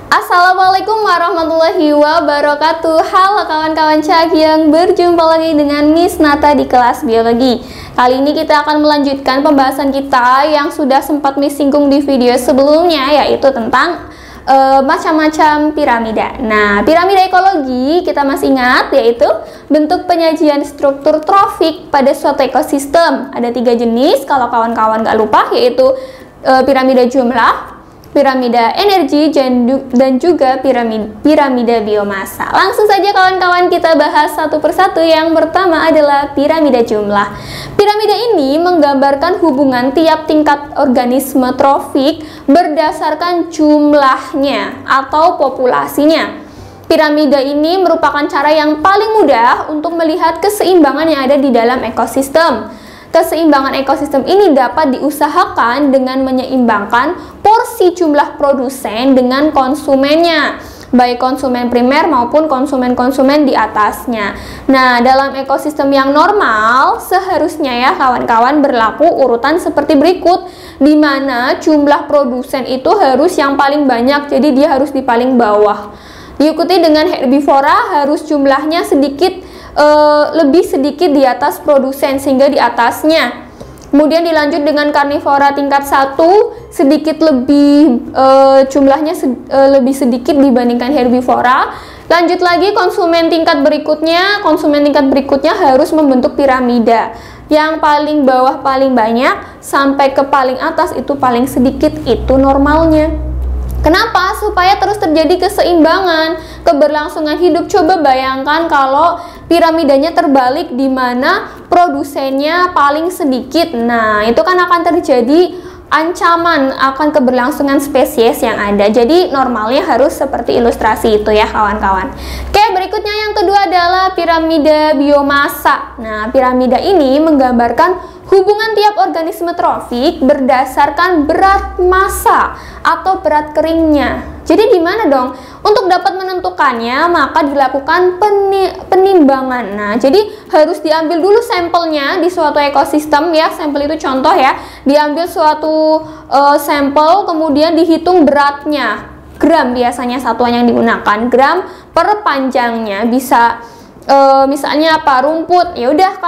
Assalamualaikum warahmatullahi wabarakatuh. Halo kawan-kawan Cak yang berjumpa lagi dengan Miss Nata di kelas biologi. Kali ini kita akan melanjutkan pembahasan kita yang sudah sempat Miss singgung di video sebelumnya, yaitu tentang macam-macam piramida. Nah, piramida ekologi kita masih ingat, yaitu bentuk penyajian struktur trofik pada suatu ekosistem. Ada 3 jenis kalau kawan-kawan gak lupa, yaitu piramida jumlah, piramida energi, dan juga piramida biomasa. Langsung saja kawan-kawan kita bahas satu persatu. Yang pertama adalah piramida jumlah. Piramida ini menggambarkan hubungan tiap tingkat organisme trofik berdasarkan jumlahnya atau populasinya. Piramida ini merupakan cara yang paling mudah untuk melihat keseimbangan yang ada di dalam ekosistem. Keseimbangan ekosistem ini dapat diusahakan dengan menyeimbangkan porsi jumlah produsen dengan konsumennya, baik konsumen primer maupun konsumen-konsumen di atasnya. Nah, dalam ekosistem yang normal, seharusnya ya kawan-kawan berlaku urutan seperti berikut, di mana jumlah produsen itu harus yang paling banyak, jadi dia harus di paling bawah. Diikuti dengan herbivora, harus jumlahnya lebih sedikit di atas produsen sehingga di atasnya. Kemudian dilanjut dengan karnivora tingkat 1, sedikit lebih jumlahnya lebih sedikit dibandingkan herbivora. Lanjut lagi konsumen tingkat berikutnya harus membentuk piramida. Yang paling bawah paling banyak sampai ke paling atas itu paling sedikit, itu normalnya. Kenapa? Supaya terus terjadi keseimbangan, keberlangsungan hidup. Coba bayangkan kalau piramidanya terbalik di mana produsennya paling sedikit. Nah, itu kan akan terjadi ancaman akan keberlangsungan spesies yang ada. Jadi normalnya harus seperti ilustrasi itu ya kawan-kawan. Oke, berikutnya yang kedua adalah piramida biomasa. Nah, piramida ini menggambarkan hubungan tiap organisme trofik berdasarkan berat massa atau berat keringnya. Jadi gimana dong? Untuk dapat menentukannya, maka dilakukan penimbangan. Nah, jadi harus diambil dulu sampelnya di suatu ekosistem ya. Sampel itu contoh ya. Diambil suatu sampel, kemudian dihitung beratnya. Gram biasanya satuan yang digunakan. Gram per panjangnya. Bisa misalnya apa? Rumput. Ya udah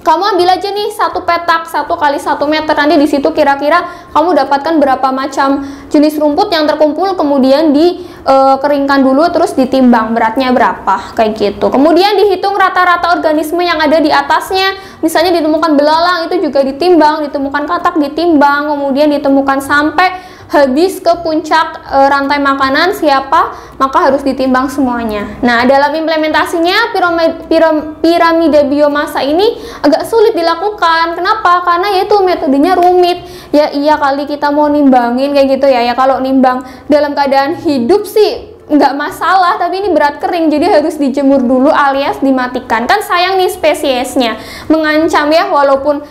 kamu ambil aja nih satu petak 1 kali 1 meter, nanti di situ kira-kira kamu dapatkan berapa macam jenis rumput yang terkumpul, kemudian dikeringkan dulu terus ditimbang beratnya berapa kayak gitu. Kemudian dihitung rata-rata organisme yang ada di atasnya, misalnya ditemukan belalang itu juga ditimbang, ditemukan katak ditimbang, kemudian ditemukan sampai habis ke puncak rantai makanan siapa, maka harus ditimbang semuanya. Nah, dalam implementasinya piramida biomasa ini agak sulit dilakukan. Kenapa? Karena yaitu metodenya rumit. Ya iya kali kita mau nimbangin kayak gitu ya. Ya kalau nimbang dalam keadaan hidup sih nggak masalah, tapi ini berat kering jadi harus dijemur dulu alias dimatikan. Kan sayang nih spesiesnya, mengancam ya, walaupun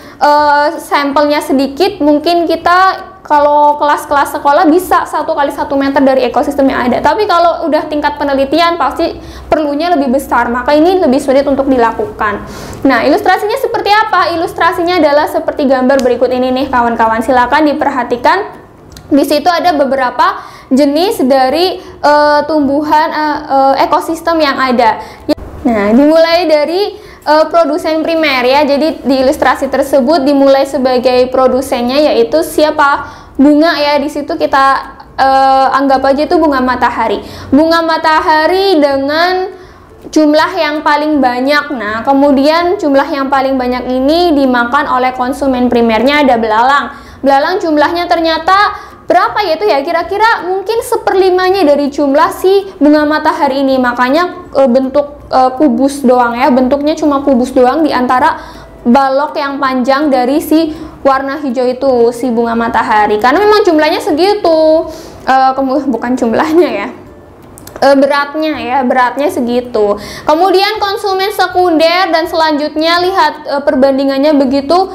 sampelnya sedikit, mungkin kita kalau kelas-kelas sekolah bisa 1 kali 1 meter dari ekosistem yang ada. Tapi kalau udah tingkat penelitian pasti perlunya lebih besar, maka ini lebih sulit untuk dilakukan. Nah, ilustrasinya seperti apa? Ilustrasinya adalah seperti gambar berikut ini nih kawan-kawan. Silakan diperhatikan. Di situ ada beberapa jenis dari tumbuhan ekosistem yang ada. Nah, dimulai dari produsen primer ya. Jadi di ilustrasi tersebut dimulai sebagai produsennya yaitu siapa? Bunga ya. Di situ kita anggap aja itu bunga matahari. Bunga matahari dengan jumlah yang paling banyak. Nah, kemudian jumlah yang paling banyak ini dimakan oleh konsumen primernya ada belalang. Belalang jumlahnya ternyata berapa ya itu ya? Kira-kira mungkin 1/5-nya dari jumlah si bunga matahari ini. Makanya bentuk kubus doang ya, bentuknya cuma kubus doang di antara balok yang panjang dari si warna hijau itu, si bunga matahari. Karena memang jumlahnya segitu. Bukan jumlahnya ya, beratnya segitu. Kemudian konsumen sekunder dan selanjutnya lihat perbandingannya begitu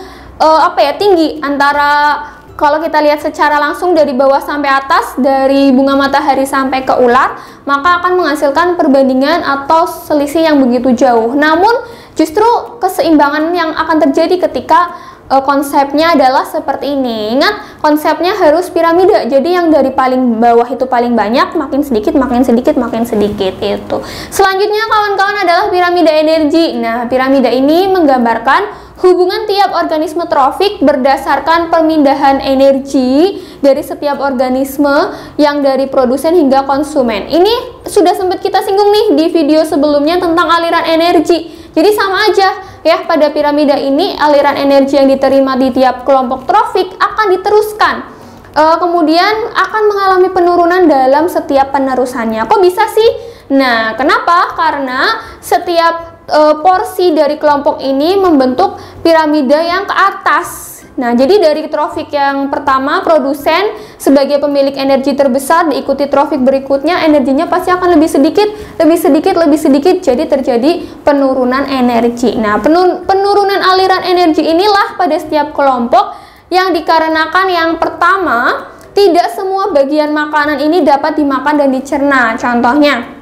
tinggi antara, kalau kita lihat secara langsung dari bawah sampai atas, dari bunga matahari sampai ke ular, maka akan menghasilkan perbandingan atau selisih yang begitu jauh. Namun justru keseimbangan yang akan terjadi ketika konsepnya adalah seperti ini. Ingat, konsepnya harus piramida. Jadi yang dari paling bawah itu paling banyak, makin sedikit, makin sedikit, makin sedikit itu. Selanjutnya kawan-kawan adalah piramida energi. Nah, piramida ini menggambarkan hubungan tiap organisme trofik berdasarkan pemindahan energi dari setiap organisme yang dari produsen hingga konsumen. Ini sudah sempat kita singgung nih di video sebelumnya tentang aliran energi. Jadi sama aja ya, pada piramida ini aliran energi yang diterima di tiap kelompok trofik akan diteruskan. Kemudian akan mengalami penurunan dalam setiap penerusannya. Kok bisa sih? Nah, kenapa? Karena setiap porsi dari kelompok ini membentuk piramida yang ke atas. Nah, jadi dari trofik yang pertama, produsen sebagai pemilik energi terbesar, diikuti trofik berikutnya, energinya pasti akan lebih sedikit, lebih sedikit, lebih sedikit, jadi terjadi penurunan energi. Nah, penurunan aliran energi inilah pada setiap kelompok yang dikarenakan yang pertama, tidak semua bagian makanan ini dapat dimakan dan dicerna. Contohnya,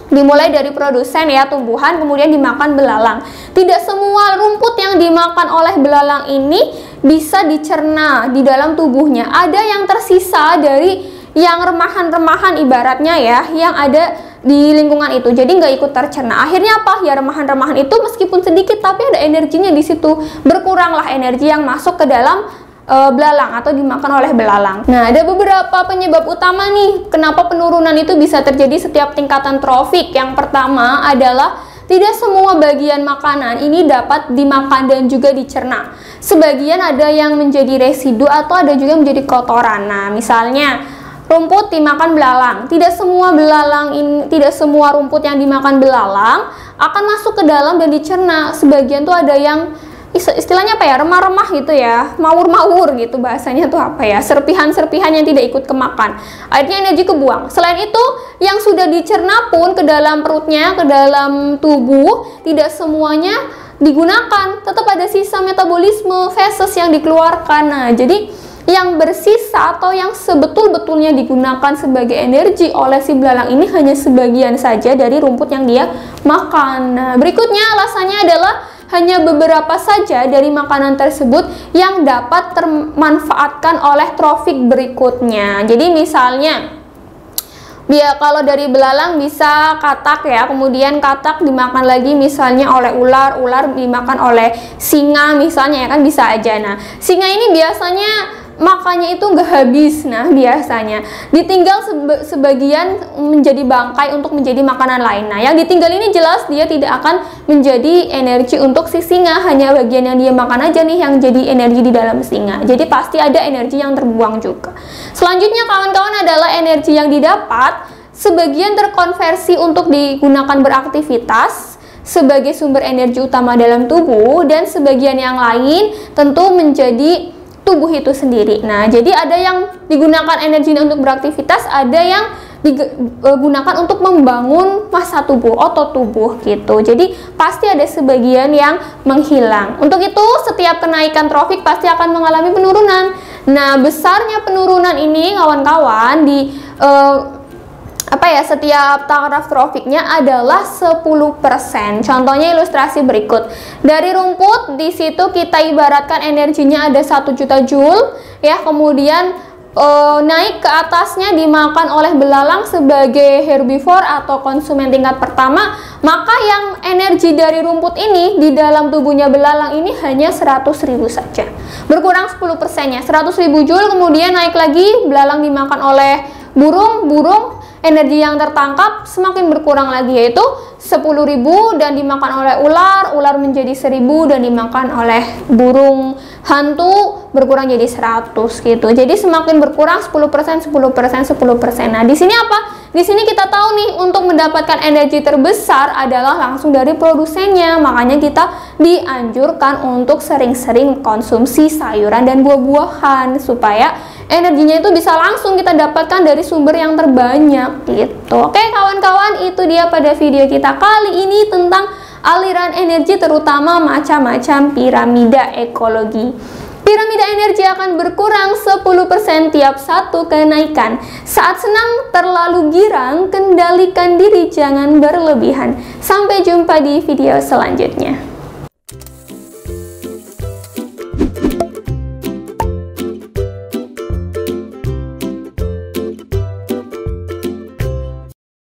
dimulai dari produsen ya, tumbuhan, kemudian dimakan belalang. Tidak semua rumput yang dimakan oleh belalang ini bisa dicerna di dalam tubuhnya. Ada yang tersisa dari yang remahan-remahan ibaratnya ya, yang ada di lingkungan itu, jadi nggak ikut tercerna. Akhirnya apa? Ya remahan-remahan itu meskipun sedikit tapi ada energinya di situ. Berkuranglah energi yang masuk ke dalam belalang atau dimakan oleh belalang. Nah, ada beberapa penyebab utama nih kenapa penurunan itu bisa terjadi setiap tingkatan trofik. Yang pertama adalah tidak semua bagian makanan ini dapat dimakan dan juga dicerna. Sebagian ada yang menjadi residu atau ada juga yang menjadi kotoran. Nah, misalnya rumput dimakan belalang. Tidak semua rumput yang dimakan belalang akan masuk ke dalam dan dicerna. Sebagian tuh ada yang istilahnya apa ya, remah-remah gitu ya, mawur-mawur gitu bahasanya tuh apa ya, serpihan-serpihan yang tidak ikut kemakan, akhirnya energi kebuang. Selain itu, yang sudah dicerna pun ke dalam perutnya, ke dalam tubuh, tidak semuanya digunakan, tetap ada sisa metabolisme, feses yang dikeluarkan. Nah, jadi yang bersisa atau yang sebetul-betulnya digunakan sebagai energi oleh si belalang ini hanya sebagian saja dari rumput yang dia makan. Nah, berikutnya alasannya adalah hanya beberapa saja dari makanan tersebut yang dapat termanfaatkan oleh trofik berikutnya. Jadi misalnya, kalau dari belalang bisa katak ya, kemudian katak dimakan lagi misalnya oleh ular, ular dimakan oleh singa misalnya ya kan, bisa aja. Nah, singa ini biasanya makannya itu nggak habis. Nah, biasanya ditinggal sebagian menjadi bangkai untuk menjadi makanan lain. Nah, yang ditinggal ini jelas dia tidak akan menjadi energi untuk si singa, hanya bagian yang dia makan aja nih yang jadi energi di dalam singa. Jadi pasti ada energi yang terbuang juga. Selanjutnya kawan-kawan adalah energi yang didapat, sebagian terkonversi untuk digunakan beraktivitas sebagai sumber energi utama dalam tubuh, dan sebagian yang lain tentu menjadi tubuh itu sendiri. Nah, jadi ada yang digunakan energinya untuk beraktivitas, ada yang digunakan untuk membangun massa tubuh, otot tubuh gitu. Jadi pasti ada sebagian yang menghilang. Untuk itu setiap kenaikan trofik pasti akan mengalami penurunan. Nah, besarnya penurunan ini kawan-kawan di setiap taraf trofiknya adalah 10%. Contohnya ilustrasi berikut. Dari rumput, di situ kita ibaratkan energinya ada 1 juta joule ya, kemudian naik ke atasnya dimakan oleh belalang sebagai herbivore atau konsumen tingkat pertama, maka yang energi dari rumput ini di dalam tubuhnya belalang ini hanya 100.000 saja. Berkurang 10%-nya, 100.000 joule, kemudian naik lagi, belalang dimakan oleh burung, energi yang tertangkap semakin berkurang lagi, yaitu 10.000 dan dimakan oleh ular menjadi 1.000 dan dimakan oleh burung hantu berkurang jadi 100 gitu. Jadi semakin berkurang 10%. Nah, di sini apa? Di sini kita tahu nih, untuk mendapatkan energi terbesar adalah langsung dari produsennya. Makanya kita dianjurkan untuk sering-sering konsumsi sayuran dan buah-buahan supaya energinya itu bisa langsung kita dapatkan dari sumber yang terbanyak gitu. Oke kawan-kawan, itu dia pada video kita kali ini tentang aliran energi, terutama macam-macam piramida ekologi. Piramida energi akan berkurang 10% tiap satu kenaikan. Saat senang terlalu girang, kendalikan diri, jangan berlebihan. Sampai jumpa di video selanjutnya.